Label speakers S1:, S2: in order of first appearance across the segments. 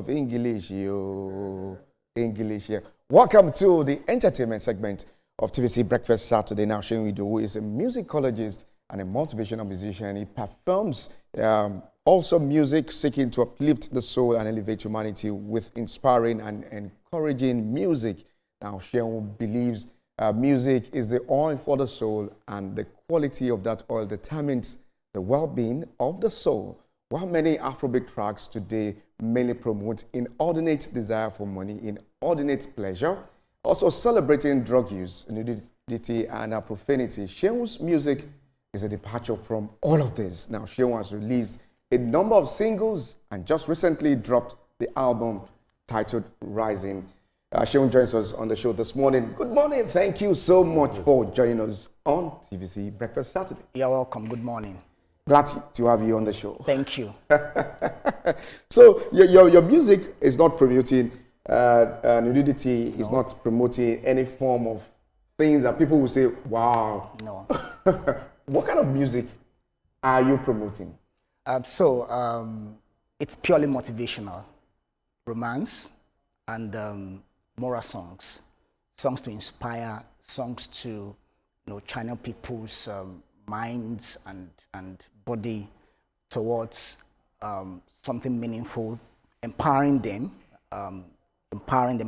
S1: of English, yo. English, yeah. Welcome to the entertainment segment of TVC Breakfast Saturday. Now, Seun Idowu is a musicologist and a motivational musician. He performs also music seeking to uplift the soul and elevate humanity with inspiring and encouraging music. Now, Seun believes music is the oil for the soul, and the quality of that oil determines the well-being of the soul. While many Afrobeat tracks today mainly promote inordinate desire for money, inordinate pleasure, also celebrating drug use, nudity, and profanity, Seun's music is a departure from all of this. Now, Seun has released a number of singles and just recently dropped the album titled Rising. Seun joins us on the show this morning. Good morning. Thank you so much for joining us on TVC Breakfast Saturday.
S2: You're welcome. Good morning.
S1: Glad to have you on the show.
S2: Thank you.
S1: So your music is not promoting nudity, is not promoting any form of things that people will say, wow.
S2: No.
S1: What kind of music are you promoting?
S2: It's purely motivational, romance, and moral songs. Songs to inspire, songs to channel people's minds and body towards something meaningful, empowering them,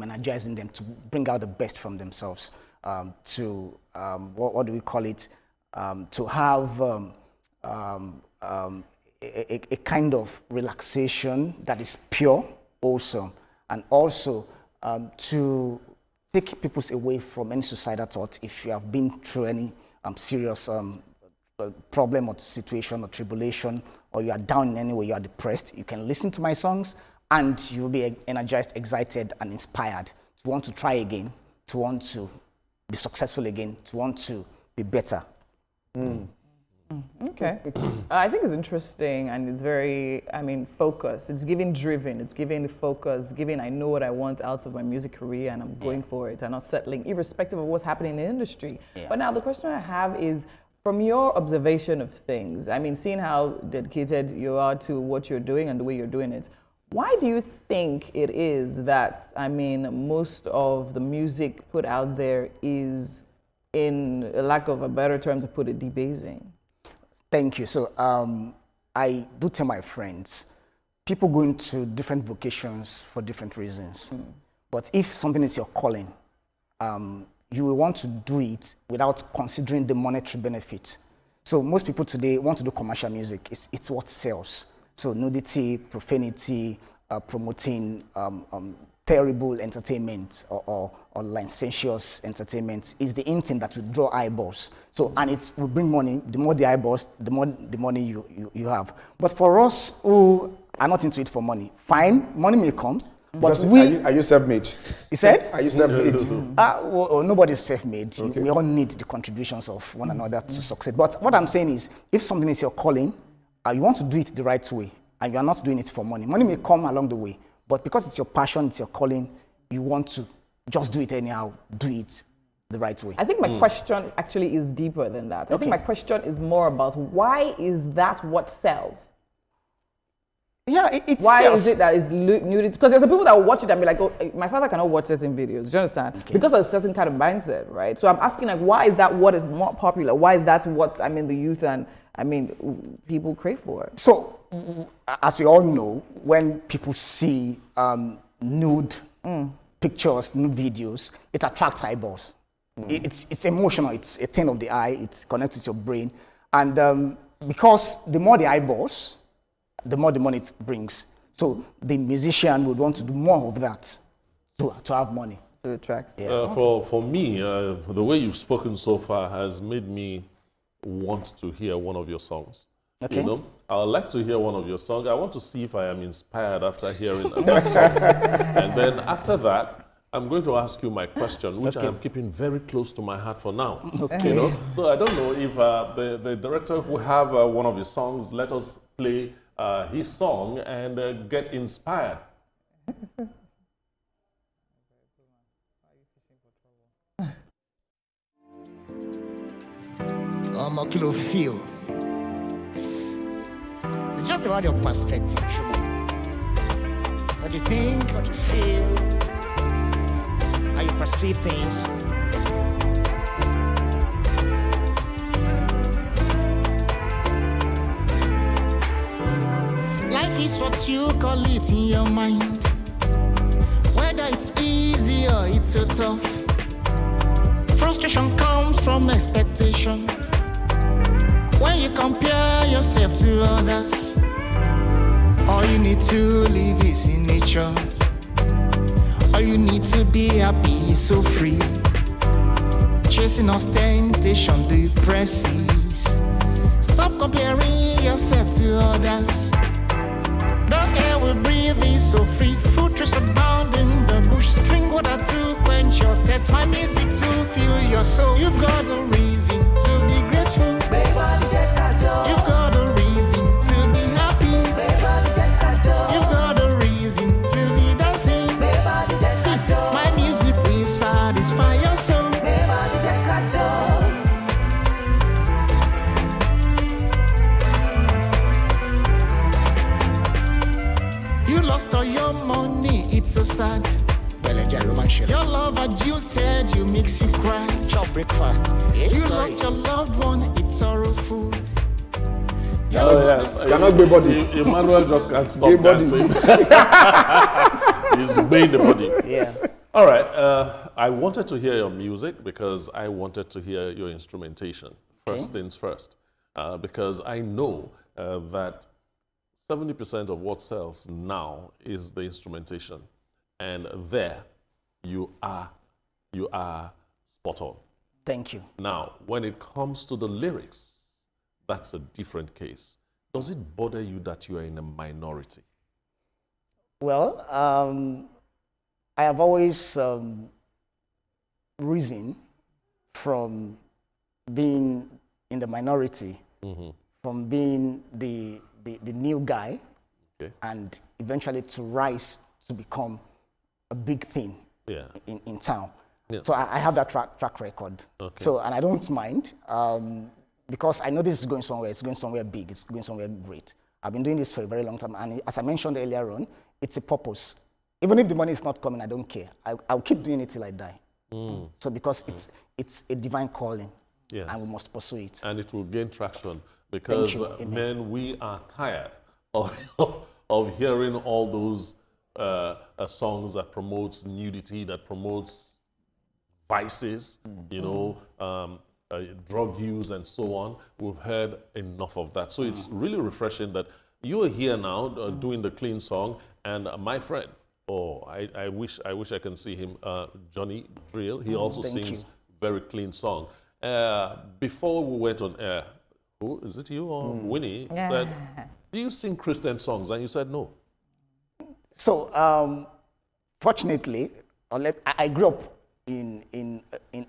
S2: energizing them to bring out the best from themselves, to what do we call it? To have a kind of relaxation that is pure also, and also to take people away from any suicidal thoughts. If you have been through any serious problem or situation or tribulation, or you are down in any way, you are depressed, you can listen to my songs and you'll be energized, excited, and inspired to want to try again, to want to be successful again, to want to be better.
S3: Okay. I think it's interesting, and it's very, focused. It's giving driven, it's giving focus, giving I know what I want out of my music career and I'm going for it and not settling, irrespective of what's happening in the industry. Yeah. But now the question I have is, from your observation of things, seeing how dedicated you are to what you're doing and the way you're doing it, why do you think it is that, most of the music put out there is, in a lack of a better term to put it, debasing?
S2: Thank you. So I do tell my friends, people go into different vocations for different reasons. But if something is your calling, you will want to do it without considering the monetary benefit. So most people today want to do commercial music. It's what sells. So nudity, profanity, promoting terrible entertainment or licentious entertainment is the in thing that will draw eyeballs. So, and it will bring money. The more the eyeballs, the more the money you have. But for us who are not into it for money, fine, money may come. But
S1: are you self-made?
S2: You said?
S1: Are you self-made?
S2: Nobody's self-made.
S1: Okay.
S2: We all need the contributions of one another to succeed. But what I'm saying is, if something is your calling, you want to do it the right way, and you are not doing it for money. Money may come along the way, but because it's your passion, it's your calling, you want to just do it anyhow, do it the right way.
S3: I think my question actually is deeper than that. I think my question is more about, why is that what sells?
S2: Yeah,
S3: why is it that is nudity? Because there's some people that will watch it and be like, oh, my father cannot watch certain videos. Do you understand? Okay. Because of a certain kind of mindset, right? So I'm asking, why is that what is more popular? Why is that what the youth and people crave for?
S2: So, as we all know, when people see nude pictures, nude videos, it attracts eyeballs. It's emotional. It's a thing of the eye. It's connected to your brain, and because the more the eyeballs, the more the money it brings. So the musician would want to do more of that to have money.
S3: To attract.
S4: Yeah. For me, the way you've spoken so far has made me want to hear one of your songs.
S2: Okay.
S4: I would like to hear one of your songs. I want to see if I am inspired after hearing that song. And then after that, I'm going to ask you my question, which I am keeping very close to my heart for now.
S2: Okay.
S4: So I don't know if the director, if we have one of his songs, let us play his song and get inspired.
S2: Kilo feel. It's just about your perspective, Shumon. what you think, what you feel, how you perceive things. Life is what you call it in your mind. Whether it's easy or it's so tough. Frustration comes from expectation. When you compare yourself to others, all you need to live is in nature. All you need to be happy is so free. Chasing ostentation depresses. Stop comparing yourself to others. The air we breathe is so free. Food trees abound in the bush. Spring water to quench your thirst. My music to fill your soul. You've got a reason to be grateful. You've got a reason to be happy. You've got a reason to be dancing. See, my music will satisfy your soul. You lost all your money, it's so sad. Your love adulterated, you makes you cry. Chop breakfast. You lost your loved one, it's sorrowful.
S4: Oh yes,
S1: Cannot Gbé Body.
S4: Emmanuel just can't stop
S1: Gbé Body.
S4: dancing. He's made the body.
S2: Yeah.
S4: All right, I wanted to hear your music because I wanted to hear your instrumentation. First things first, because I know that 70% of what sells now is the instrumentation, and there you are spot on.
S2: Thank you.
S4: Now, when it comes to the lyrics, that's a different case. Does it bother you that you are in a minority?
S2: Well, I have always risen from being in the minority, from being the new guy, and eventually to rise to become a big thing in town.
S4: Yeah.
S2: So I have that track record.
S4: Okay.
S2: So, and I don't mind because I know this is going somewhere. It's going somewhere big. It's going somewhere great. I've been doing this for a very long time. And as I mentioned earlier on, it's a purpose. Even if the money is not coming, I don't care. I'll keep doing it till I die. So because it's a divine calling, and we must pursue it.
S4: And it will gain traction because, men, we are tired of hearing all those songs that promotes nudity, that promotes vices, drug use and so on. We've heard enough of that. So it's really refreshing that you are here now doing the clean song. And my friend, I wish I can see him, Johnny Drill. He also sings very clean song. Before we went on air, who is it, you or Winnie, said, do you sing Christian songs? And you said no.
S2: So, fortunately, I grew up in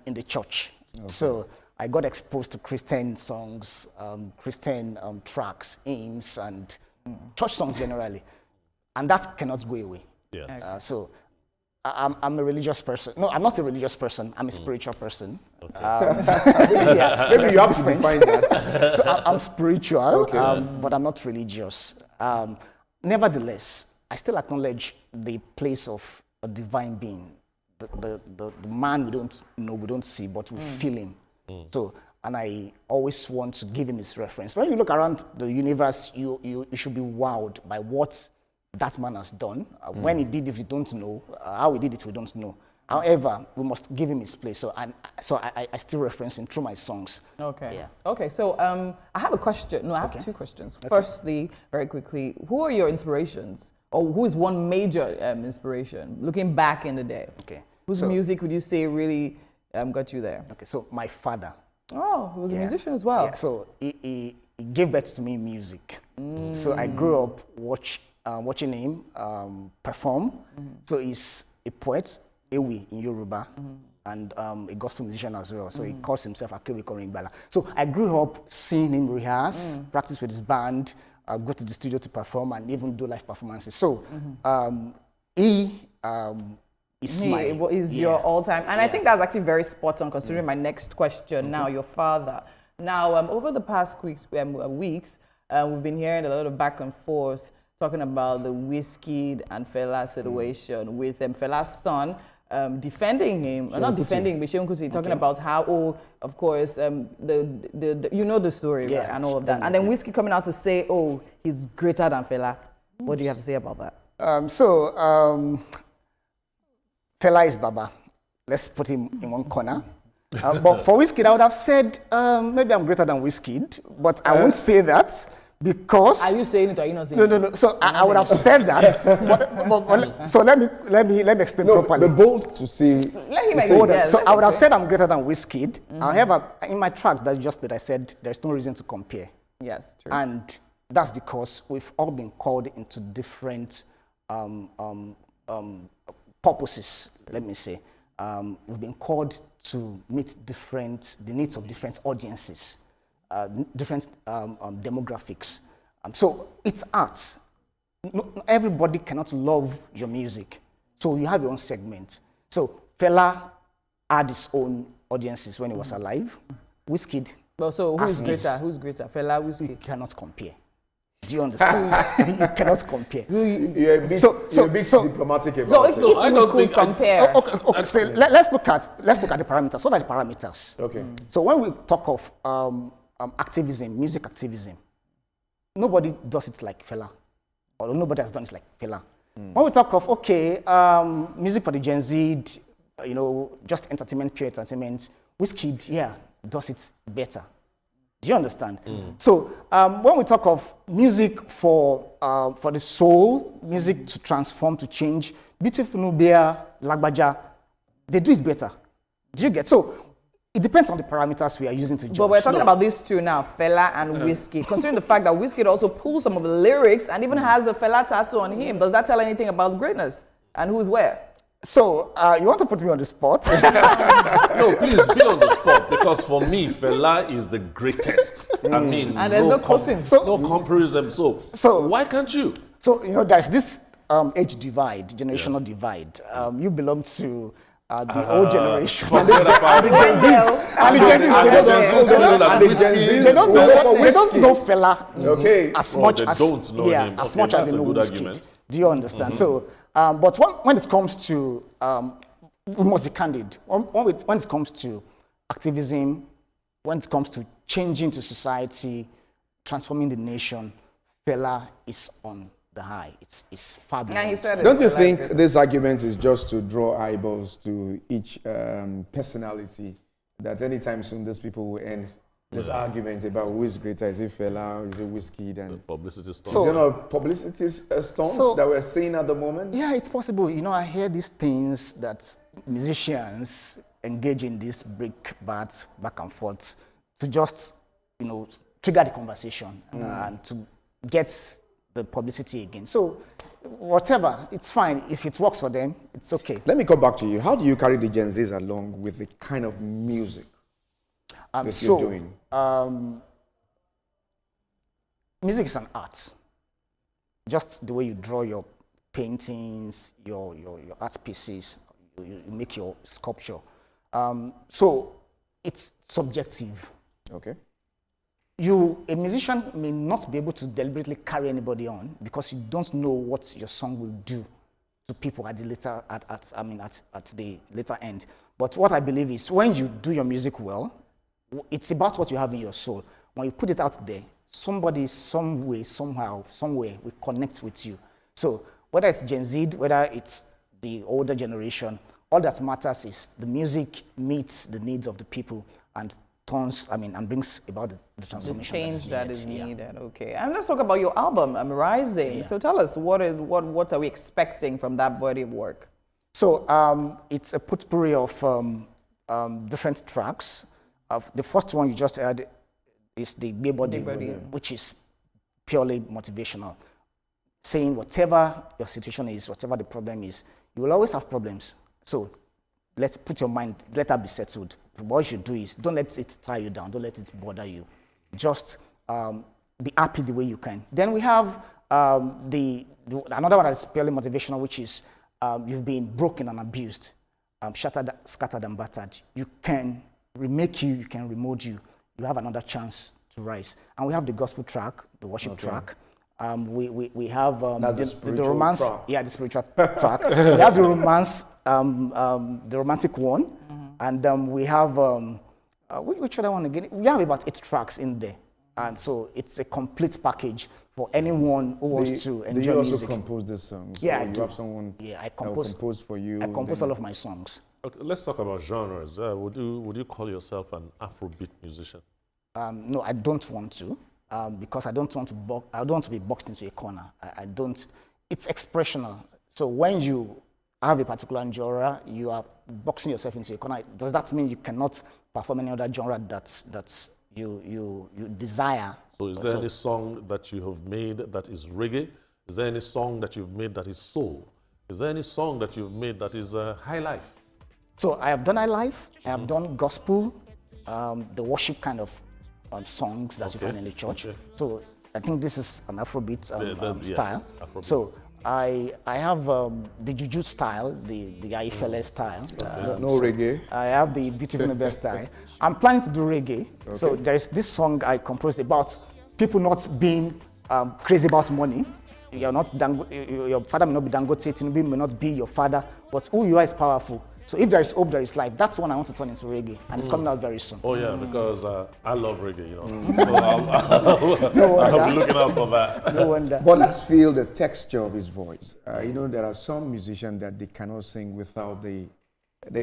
S2: the church. So I got exposed to Christian songs, Christian tracks, hymns, and church songs generally. And that cannot go away.
S4: Yeah.
S2: So I'm a religious person. No, I'm not a religious person. I'm a spiritual person.
S1: Maybe you have to define that.
S2: So I'm spiritual, but I'm not religious. Nevertheless, I still acknowledge the place of a divine being, the man we don't know, we don't see, but we feel him. So, and I always want to give him his reference. When you look around the universe, you should be wowed by what that man has done. When he did it, we don't know. How he did it, we don't know. However, we must give him his place. So I still reference him through my songs.
S3: Okay.
S2: Yeah.
S3: Okay, so I have a question. No, I have two questions. Firstly, very quickly, who are your inspirations? Or who is one major inspiration, looking back in the day?
S2: Okay.
S3: Whose music would you say really got you there?
S2: Okay, so my father.
S3: Oh, he was a musician as well.
S2: Yeah, so he gave birth to me in music. So I grew up watching him perform. So he's a poet, Ewi in Yoruba, and a gospel musician as well. So he calls himself Akewi Koringbala. So I grew up seeing him rehearse, practice with his band, go to the studio to perform, and even do live performances. So he is
S3: your all-time, and I think that's actually very spot on considering my next question. Now, your father. Now, over the past weeks, we've been hearing a lot of back and forth talking about the Wizkid and Fela situation with Fela's son defending him, or not defending him, but Seun Kuti talking about how, of course, you know the story, right, and all of that. And then Wizkid coming out to say, he's greater than Fela. What do you have to say about that?
S2: Fela is Baba. Let's put him in one corner. But for Wizkid, I would have said, maybe I'm greater than Wizkid, but I won't say that because...
S3: Are you saying it or are you not saying it?
S2: No. So I would have said that. So let me explain properly.
S1: Be bold to say...
S3: Let him explain.
S2: So I would have said I'm greater than Wizkid. However, in my track, that I said there's no reason to compare.
S3: Yes, true.
S2: And that's because we've all been called into different purposes, let me say. We've been called to meet the needs of different audiences, different demographics. So it's art. Everybody cannot love your music. So you have your own segment. So Fela had his own audiences when he was alive. Wizkid.
S3: Well, so who's greater? Who's greater? Fela, Wizkid?
S2: You cannot compare. Do you understand? You cannot compare.
S1: You're a bit diplomatic about
S3: so
S1: it.
S3: If we could compare.
S2: Okay. So let's look at the parameters. What are the parameters?
S1: Okay.
S2: So when we talk of activism, music activism, nobody does it like Fela, or nobody has done it like Fela. When we talk of music for the Gen Z, just entertainment, pure entertainment, Wizkid, does it better. Do you understand? So when we talk of music for the soul, music to transform, to change, Beautiful Nubia, Lagbaja, they do it better. Do you get? So it depends on the parameters we are using to judge.
S3: But we're talking about these two now, Fela and Wizkid. Considering the fact that Wizkid also pulls some of the lyrics and even has the Fela tattoo on him, does that tell anything about greatness and who's where?
S2: So, you want to put me on the spot?
S4: No, please be on the spot, because for me, Fela is the greatest. I mean,
S3: and there's no
S4: comparison. So why can't you?
S2: So, there's this age divide, generational divide. You belong to the old generation. And the Gen Zs. They don't know Fela as much as they know Wizkid. Do you understand? So, but when it comes to, we must be candid. When it comes to activism, when it comes to changing to society, transforming the nation, Fela is on the high. It's fabulous.
S1: Don't you think this argument is just to draw eyeballs to each personality? That anytime soon these people will end this argument about who is greater, is it Fela or is it Wizkid? And the
S4: publicity stunts.
S1: So, publicity stunts that we're seeing at the moment?
S2: Yeah, it's possible. I hear these things that musicians engage in this brickbats back and forth to just, trigger the conversation and to get the publicity again. So, whatever, it's fine. If it works for them, it's okay.
S1: Let me come back to you. How do you carry the Gen Zs along with the kind of music you're doing?
S2: Music is an art. Just the way you draw your paintings, your art pieces, you make your sculpture. So it's subjective.
S1: Okay.
S2: A musician may not be able to deliberately carry anybody on because you don't know what your song will do to people at the later end. But what I believe is when you do your music well, it's about what you have in your soul. When you put it out there, somebody, some way, somehow, somewhere will connect with you. So whether it's Gen Z, whether it's the older generation, all that matters is the music meets the needs of the people and brings about the transformation.
S3: The change that is needed. Okay. And let's talk about your album, Rising. So tell us, what are we expecting from that body of work?
S2: So it's a potpourri of different tracks. The first one you just heard is the Gbé Body, which is purely motivational, saying whatever your situation is, whatever the problem is, you will always have problems. So let's put your mind, let that be settled. What you should do is don't let it tie you down, don't let it bother you. Just be happy the way you can. Then we have another one that's purely motivational, which is you've been broken and abused, shattered, scattered, and battered. You can remake you can remold you. You have another chance to rise. And we have the gospel track, the worship track, We have
S1: That's the
S2: the
S1: spiritual
S2: romance.
S1: track.
S2: Yeah, the spiritual track. We have the romance, the romantic one, and we have which other one again? We have about 8 tracks in there, and so it's a complete package for anyone who wants to enjoy
S1: Do you also
S2: music.
S1: compose these songs?
S2: Yeah,
S1: Or
S2: I
S1: you
S2: do.
S1: have someone
S2: Yeah, I
S1: that will
S2: compose.
S1: compose for you.
S2: I compose
S1: then-
S2: all of my songs.
S4: Okay, let's talk about genres. Would you call yourself an Afrobeat musician?
S2: No, I don't want to, because I don't want to. I don't want to be boxed into a corner. I don't. It's expressional. So when you have a particular genre, you are boxing yourself into a corner. Does that mean you cannot perform any other genre that you desire?
S4: So is there any song that you have made that is reggae? Is there any song that you've made that is soul? Is there any song that you've made that is high life?
S2: So I have done highlife. I have done gospel, the worship kind of songs that you find in the church.
S4: Okay.
S2: So I think this is an Afrobeat
S4: Yes,
S2: style.
S4: Afrobeat.
S2: So I have the Juju style, the Aifele style.
S1: No reggae.
S2: I have the Beautiful Nobel style. I'm planning to do reggae. So there is this song I composed about people not being crazy about money. You're not your father may not be Dangote, Tinubu may not be your father, but who you are is powerful. So if there is hope, there is life. That's one I want to turn into reggae, and it's coming out very soon.
S4: Oh yeah, because I love reggae, you know. So I'll be looking out for that.
S2: No wonder.
S1: But let's feel the texture of his voice. You know, there are some musicians that they cannot sing without the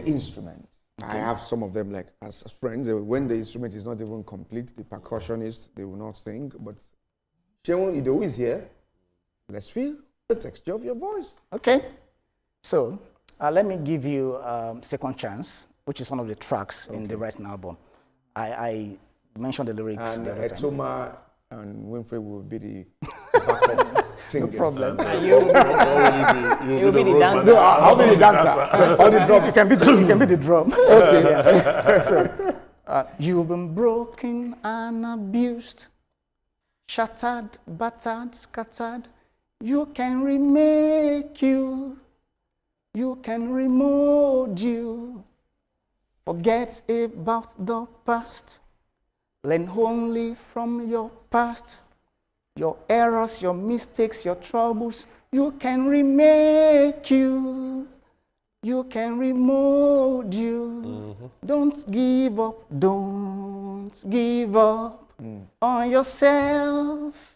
S1: instrument. I have some of them, like as friends, when the instrument is not even complete, the percussionist, they will not sing. But Seun Idowu is here. Let's feel the texture of your voice.
S2: Okay. So let me give you Second Chance, which is one of the tracks in the Rising album. I mentioned the lyrics
S1: And
S2: the other time.
S1: Etoma and Winfrey will be the backup singers.
S2: No problem.
S3: You'll be the
S4: road
S3: dancer.
S4: man.
S2: I'll be the dancer. Or the drum. You can be the drum. Okay. Yeah. So, you've been broken and abused, shattered, battered, scattered. You can remake you. You can remold you. Forget about the past. Learn only from your past. Your errors, your mistakes, your troubles. You can remake you. You can remold you. Don't give up. Don't give up on yourself.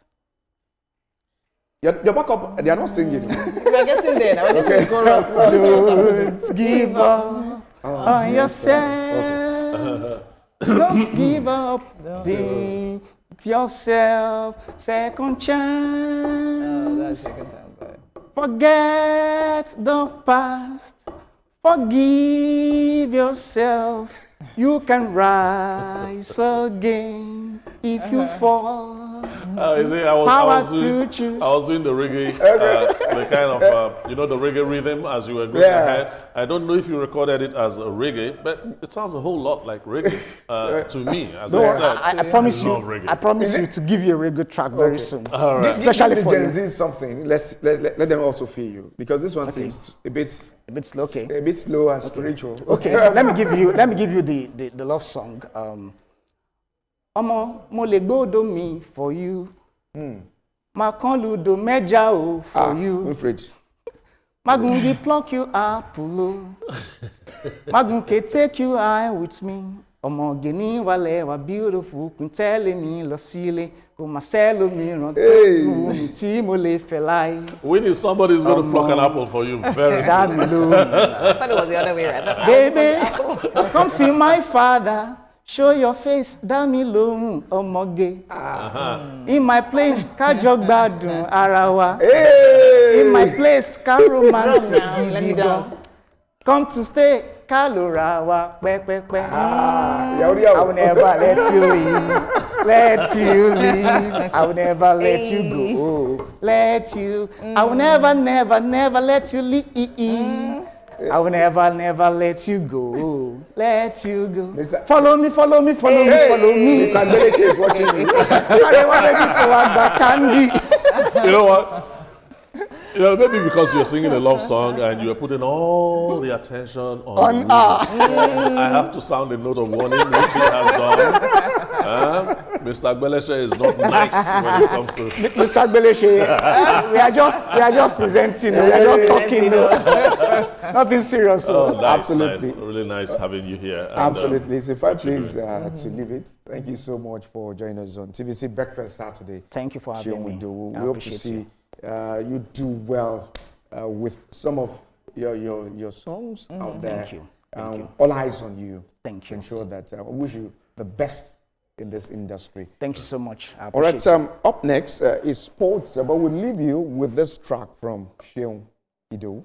S1: Your backup, they are not singing.
S3: We're getting there now. We're getting to chorus.
S2: Don't give up on yourself. Don't give up. Think yourself. Second chance.
S3: That's second time, but
S2: Forget the past. Forgive yourself. You can rise again if you fall.
S4: You see, I
S2: Power
S4: was
S2: to choose.
S4: doing the reggae, the kind of, the reggae rhythm as you were going ahead. I don't know if you recorded it as a reggae, but it sounds a whole lot like reggae to me, as
S2: No,
S4: I said.
S2: I promise you.
S4: love reggae.
S2: I promise you to give you a reggae track very soon.
S4: All right.
S2: Especially
S1: the
S2: for
S1: Gen
S2: you.
S1: Z something. Let them also feel you, because this one seems a bit
S2: It's okay.
S1: a bit slow and spiritual.
S2: Okay, so let me give you the love song. Omo mo le gbodo mi for you. Ma kan ludo meja o for you.
S1: Winfred.
S2: Magungi pluck you apple o. Magunke take you high with me. Omo geni wale wa beautiful kun tell me lo sile ko ma selo mi ran to ti mo le fe lai.
S4: We need somebody who's going to pluck an apple for you very soon.
S2: That alone.
S3: I thought it was the other way around.
S2: Baby, come see my father. Show your face, dá mi lóhùn ọmọge. In my place, kájọ gbádùn ara wa. In my place, ká romance
S3: Let me
S2: gidi gan.
S3: dance.
S2: Come to stay, ká ló ra wa pẹ́pẹ́pẹ́. I will
S1: Yao.
S2: never let you leave. Let you leave. I will never let you go. Let you. I will never, never, never let you leave. I will never, never let you go. Let you go.
S1: Mr.
S2: Follow me, follow me, follow me, follow me.
S1: Mr. Beleche is watching you.
S2: I want to go and candy.
S4: You know what? Maybe because you're singing a love song and you're putting all the attention on me. I have to sound a note of warning, which he has done. Mr. Gbeleshe is not nice when it comes to.
S2: Mr. Gbeleshe, we are just presenting, we are just talking, nothing serious.
S4: Oh, nice,
S1: Absolutely.
S4: nice. Really nice having you here. And,
S1: Absolutely. It's a fine place to leave it. Thank you so much for joining us on TVC Breakfast Saturday.
S2: Thank you for having
S1: Seun
S2: me.
S1: Idowu.
S2: I
S1: We hope to
S2: appreciate
S1: see you do well with some of your songs out there.
S2: Thank you. Thank you.
S1: All eyes on you.
S2: Thank you.
S1: Ensure that I wish you the best in this industry.
S2: Thank you so much. I
S1: All right,
S2: appreciate
S1: up next is sports, but we'll leave you with this track from Seun Idowu.